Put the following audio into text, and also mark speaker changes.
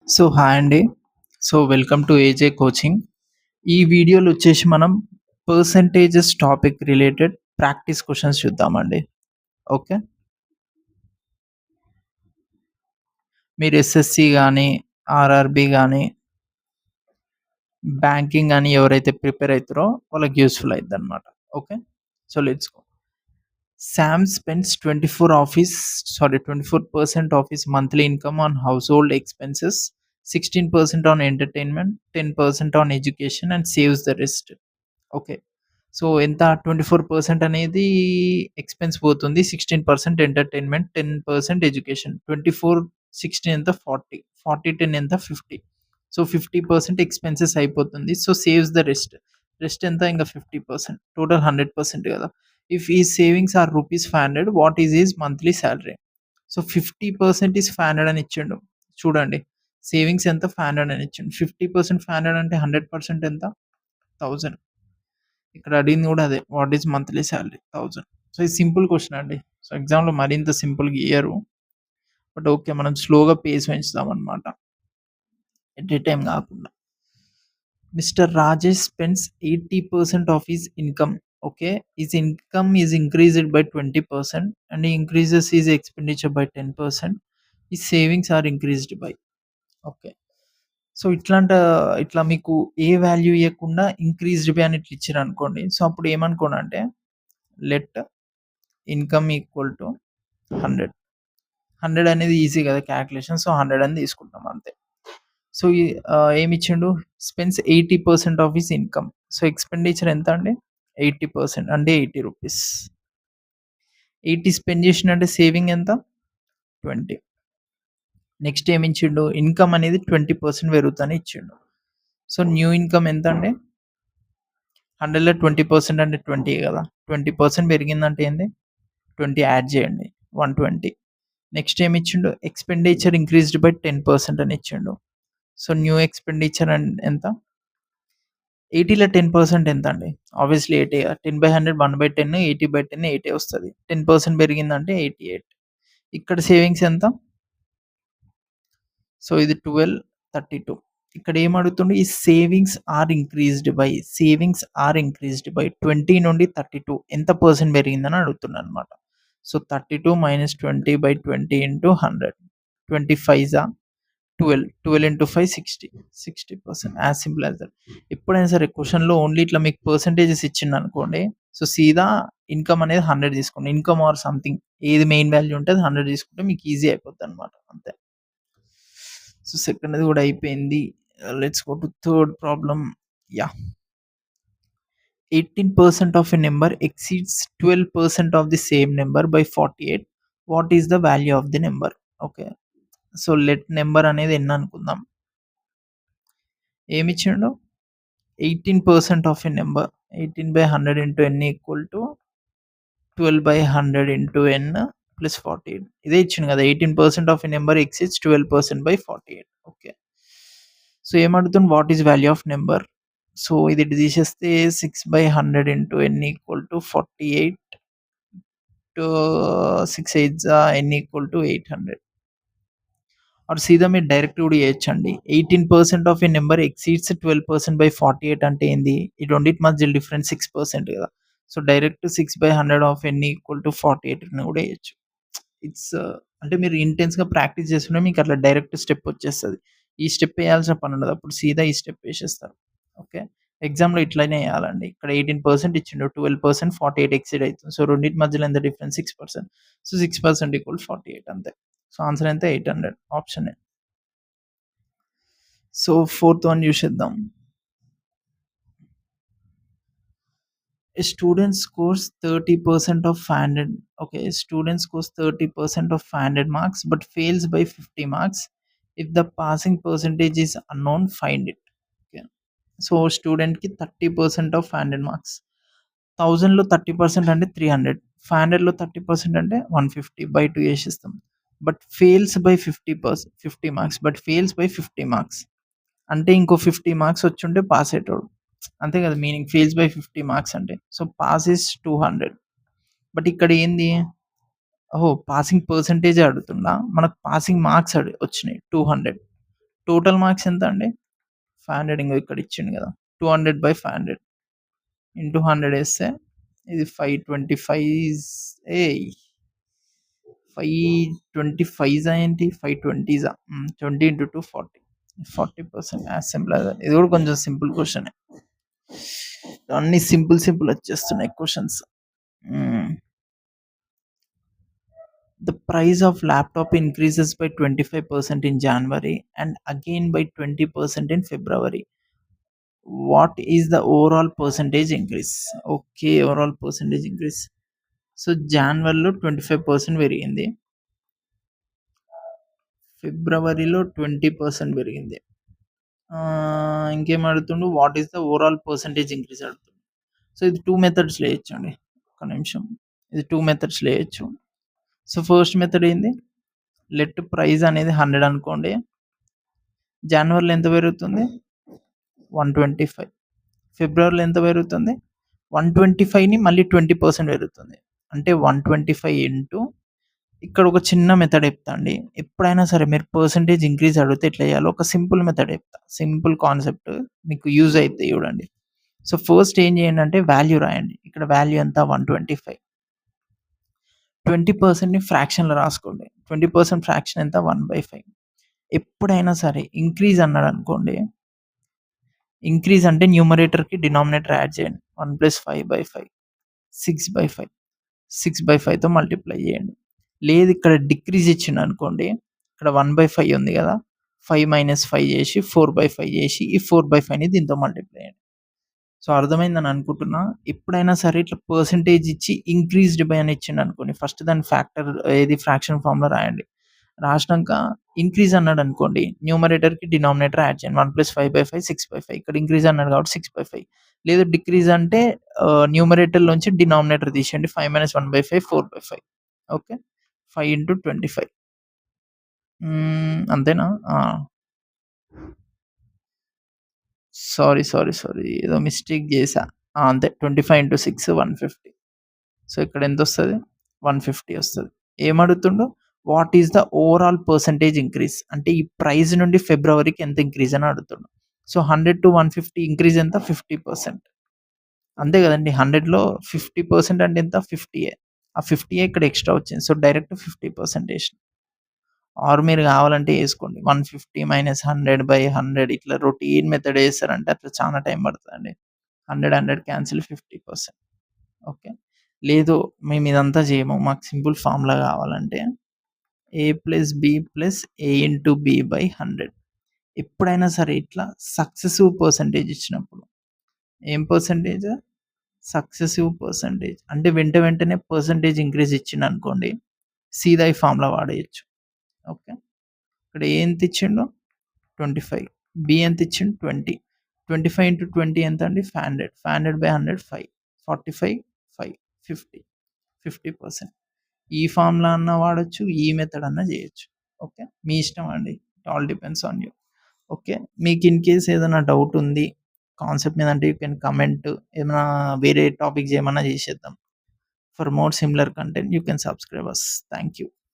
Speaker 1: So hi అండి. So welcome to AJ coaching. ఈ వీడియోలో వచ్చేసి మనం percentages topic related practice questions చూద్దామండి. ఓకే. మీరు ఎస్ఎస్సి గానీ, ఆర్ఆర్‌బీ గానీ, బ్యాంకింగ్ గానీ ఎవరైతే ప్రిపేర్ అయితారో వాళ్ళకి యూజ్‌ఫుల్ అయిద్దనమాట. Okay. So let's go. Sam spends 24% of his monthly income on household expenses, 16% on entertainment, 10% on education and saves the rest. Okay. So ఎంత 24% అనేది ఎక్స్‌పెన్స్ పోతుంది. 16% ఎంటర్‌టైన్‌మెంట్, 10% ఎడ్యుకేషన్. 24, 16 ఎంత 40. 40, 10 ఎంత 50. సో 50% ఎక్స్‌పెన్సెస్ అయిపోతుంది. So saves the rest. Rest ఎంత ఇంక 50%. Total 100% కదా! If his savings are rupees 500 what is his monthly salary? So 50% is 500 అని ఇచ్చిండు. చూడండి. సేవింగ్స్ ఎంత 500 అని ఇచ్చిండు. 50% 500 అంటే 100% ఎంత? 1000. ఇక్కడ అడిగింది కూడా అదే. What is monthly salary? 1000. So ఇది సింపుల్ క్వెషన్ అండి. సో ఎగ్జామ్‌లో మరింత సింపుల్‌గా ఇయ్యరు. But okay. మనం స్లోగా పేస్ పెంచుదామనమాట. ఎట్ ఏ టైమ్ కాకుండా. Mister Rajesh spends 80% of his income. Okay. His income is increased by 20% and he increases his expenditure by 10%. His savings are increased by. Okay. So ఇట్లా మీకు ఏ వాల్యూ ఇయ్యకుండా increased by అని ఇట్లా ఇచ్చిర్రనుకోండి. So అప్పుడు ఏమనుకోనంటే let income equal to 100. 100 అనేది easy కదా క్యాలిక్యులేషన్. సో 100 అని తీసుకుంటాం అంతే. సో ఏమిచ్చిండు? Spends 80% of his income. So expenditure ఎంత అండి? 80% అంటే 80 రూపీస్. 80 స్పెండ్ చేసిండంటే సేవింగ్ ఎంత? 20. నెక్స్ట్ ఏమిచ్చిండు? ఇన్‌కమ్ అనేది 20% పెరుగుతదని ఇచ్చిండు. సో న్యూ ఇన్‌కమ్ ఎంత అండి? 100లో 20% అంటే 20 కదా! 20% పెరిగిందంటే ఏంది? 20 యాడ్ చేయండి. 120. నెక్స్ట్ ఏమిచ్చిండు? ఎక్స్‌పెండిచర్ ఇంక్రీజ్డ్ బై 10% అని ఇచ్చిండు. సో న్యూ ఎక్స్‌పెండిచర్ ఎంత? 80లో 10% ఎంతండి? ఆబ్వియస్‌లీ 80 10/100 1/10 80/10 80 వస్తది. 10% పెరిగిందంటే 88. ఇక్కడ సేవింగ్స్ ఎంత? సో ఇది 12, 32. ఇక్కడ ఏం అడుగుతుండు? ఈ సేవింగ్స్ ఆర్ ఇంక్రీజ్డ్ బై 20 నుండి 32 ఎంత పర్సెంట్ పెరిగిందని అడుగుతుండనమాట. So 32 - 20/20 into 100. 20 ఫైవ్సా 12. 12 into 5 60. 60% as simple as that. ఎప్పుడైనా సరే క్వెషన్‌లో ఓన్లీ ఇట్లా మీకు పర్సెంటేజెస్ ఇచ్చిండనుకోండి. సో సీదా ఇన్‌కమ్ అనేది 100 తీసుకోండి. ఇన్‌కమ్ ఆర్ సంథింగ్ ఏది మెయిన్ వాల్యూ ఉంటే అది 100 తీసుకుంటే మీకు ఈజీ అయిపోద్దనమాట అంతే. సో సెకండ్‌ది కూడా అయిపోయింది. Let's go to third problem. Yeah! 18% of a number exceeds 12% of the same number by 48. What is the value of the number? Okay. So let number అనేది ఎన్ని అనుకుందాం. ఏమిచ్చిండు? 18% of a number. 18/100 into n equal to 12/100 into n plus 48. ఇదే ఇచ్చిండు కదా! 18% of a number exceeds 12% by 48. Okay. So ఏమడుగుతుండు? What is value of number? So ఇది ఇటు తీసేస్తే 6/100 into n equal to 48 to 6 8 n equal to 800. Or సీదా మీరు direct కూడా చేయొచ్చండి. 18% of a number exceeds 12% by 48 అంటే ఏంది? ఈ రెండిటి మధ్య డిఫరెన్స్ 6% కదా! So direct 6/100 of n equal to 48 అని కూడా చేయొచ్చు. ఇట్స్ అంటే మీరు ఇంటెన్స్‌గా ప్రాక్టీస్ చేస్తుంటే మీకు అట్లా డైరెక్ట్ స్టెప్ వచ్చేస్తది. ఈ స్టెప్ ఏయాల్సిన పనుండదు. అప్పుడు సీదా ఈ స్టెప్ ఏసేస్తారు. ఓకే. ఎగ్జామ్‌లో ఇట్లనే ఏయాలండి. ఇక్కడ 18% ఇచ్చిండు. 12% 48 ఎక్సీడ్ అయితుంది. సో రెండిటి మధ్యలో ఎంత డిఫరెన్స్ 6%. సో 6% ఈక్వల్ 48 అంతే. సో ఆన్సర్ ఎంత? 800 option A. So fourth one చూసేద్దాం. A student scores 30% of 500. Okay, a student scores 30% of 500 marks but fails by 50 marks. If the passing percentage is unknown, find it. Okay. So స్టూడెంట్‌కి 30% of 500 marks. 1000లో 30% అంటే 300. 500లో 30% అంటే 150 by 2 చేసేస్తాం. But fails by 50 marks. But fails by 50 marks. అంటే ఇంకో 50 marks వచ్చుంటే pass అయ్యేటోడు. అంతే కదా meaning fails by 50 marks అంటే. So pass is 200. బట్ ఇక్కడ ఏంది? ఓహో! పాసింగ్ పర్సెంటేజే అడుగుతుండా? మనకు పాసింగ్ మార్క్స్ వచ్చినాయి 200. టోటల్ మార్క్స్ ఎంత అండి? 500 ఇంగో ఇక్కడ ఇచ్చిండు గదా! 200/500 ఇంటూ 100 ఏస్తే ఇది 525 ఏయ్! 525 ఏంటి? 520 20 into 2 40. 40% as simple as that. ఇది గూడా కొంచెం సింపుల్ క్వెషనే. అన్నీ సింపుల్ వచ్చేస్తున్నాయి questions. The price of laptop increases by 25% in January and again by 20% in February. What is the overall percentage increase? Okay, overall percentage increase. So జాన్వరిలో 25% పెరిగింది, ఫిబ్రవరిలో 20% పెరిగింది. ఇంకేం అడుగుతుండు? What is the overall percentage increase అడుగుతుండు. So ఇది 2 మెథడ్స్‌లో వేయొచ్చండి. ఒక్క నిమిషం. ఇది 2 మెథడ్స్‌లో వేయొచ్చు. సో ఫస్ట్ మెథడ్ ఏంది? లెట్ ప్రైస్ అనేది 100 అనుకోండి. జనవరిలో ఎంత పెరుగుతుంది? 125. ఫిబ్రవరిలో ఎంత పెరుగుతుంది? 125ని మళ్ళీ 20% పెరుగుతుంది. అంటే 125 ఇంటూ ఇక్కడ ఒక చిన్న మెథడ్ చెప్తా అండి. ఎప్పుడైనా సరే మీరు పర్సెంటేజ్ ఇంక్రీజ్ అడిగితే ఎట్లా చేయాలో ఒక సింపుల్ మెథడ్ చెప్తా. సింపుల్ కాన్సెప్ట్ మీకు యూజ్ అయిద్ది చూడండి. సో ఫస్ట్ ఏం చేయండి అంటే వాల్యూ రాయండి. ఇక్కడ వాల్యూ ఎంత? 125. 20%ని ఫ్రాక్షన్‌లో రాసుకోండి. 20% ఫ్రాక్షన్ ఎంత? 1/5. ఎప్పుడైనా సరే ఇంక్రీజ్ అన్నాడనుకోండి, ఇంక్రీజ్ అంటే న్యూమరేటర్‌కి డినామినేటర్ యాడ్ చేయండి. 1 + 5/5 6/5 6/5తో మల్టిప్లై చేయండి. లేదు ఇక్కడ డిక్రీజ్ ఇచ్చిండనుకోండి, ఇక్కడ 1/5 ఉంది కదా! 5 - 5 చేసి 4/5 చేసి ఈ 4/5ని దీంతో మల్టిప్లై చేయండి. సో అర్థమైందని అనుకుంటున్నా. ఎప్పుడైనా సరే ఇట్లా పర్సెంటేజ్ ఇచ్చి ఇంక్రీజ్డ్ బై అని ఇచ్చిండనుకోండి, ఫస్ట్ దాని ఫ్యాక్టర్ ఏది ఫ్రాక్షన్ ఫార్మ్‌లో రాయండి. రాసినంక ఇంక్రీజ్ అన్నాడనుకోండి, న్యూమరేటర్‌కి డినామినేటర్ యాడ్ చేయండి. 1 + 5/5 6/5. ఇక్కడ ఇంక్రీజ్ అన్నాడు కాబట్టి 6/5. లేదు డిక్రీజ్ అంటే న్యూమరేటర్‌లోంచి డినామినేటర్ తీసేయండి. 5 - 1/5 4/5. ఓకే. 5 × 25. అంతేనా? సారీ. ఏదో మిస్టేక్ చేశా. అంతే 25 × 6 150. సో ఇక్కడ ఎంతొస్తది? 150 వస్తది. ఏమడుగుతుండు? What is the overall percentage increase? అంటే ఈ ప్రైస్ నుండి ఫిబ్రవరికి ఎంత ఇంక్రీజ్ అని అడుగుతుండు. సో 100-150 ఇంక్రీజ్ ఎంత? 50%. అంతే కదండీ! 100లో 50% అంటే ఎంత? 50. ఆ 50 ఇక్కడ ఎక్స్ట్రా వచ్చింది. సో డైరెక్ట్ 50% ఏసిన. ఆర్ మీరు కావాలంటే ఏసుకోండి. 150 - 100/100 ఇట్లా రొటీన్ మెథడ్ ఏసారంటే అట్లా చాలా టైం పడతదండి. 100 క్యాన్సిల్ 50%. ఓకే. లేదు మేము ఇదంతా చేయము. మాకు సింపుల్ ఫార్ములా కావాలంటే A + B + A × B/100. ఎప్పుడైనా సరే ఇట్లా సక్సెసివ్ పర్సెంటేజ్ ఇచ్చినప్పుడు ఏం పర్సెంటేజ్? సక్సెసివ్ పర్సెంటేజ్ అంటే వెంటనే పర్సెంటేజ్ ఇంక్రీజ్ ఇచ్చిండనుకోండి, సీదా ఈ ఫార్ములా వాడేయొచ్చు. ఓకే. ఇక్కడ A ఎంత ఇచ్చిండు? 25. B ఎంత ఇచ్చిండు? 20. 25 × 20 ఎంత అండి? 500. 500/100 5. 45 5 50. 50%. ఈ ఫార్ములా అన్నా వాడొచ్చు. ఈ మెథడ్ అన్నా చేయొచ్చు. ఓకే. మీ ఇష్టం అండి. It all depends on you. Okay. మీకు ఇన్ కేస్ ఏదైనా డౌట్ ఉంది కాన్సెప్ట్ మీద అంటే యూ కెన్ కమెంట్. ఏమైనా వేరే టాపిక్ చేయమన్నా చేసేద్దాం. For more similar content you can subscribe us. Thank you.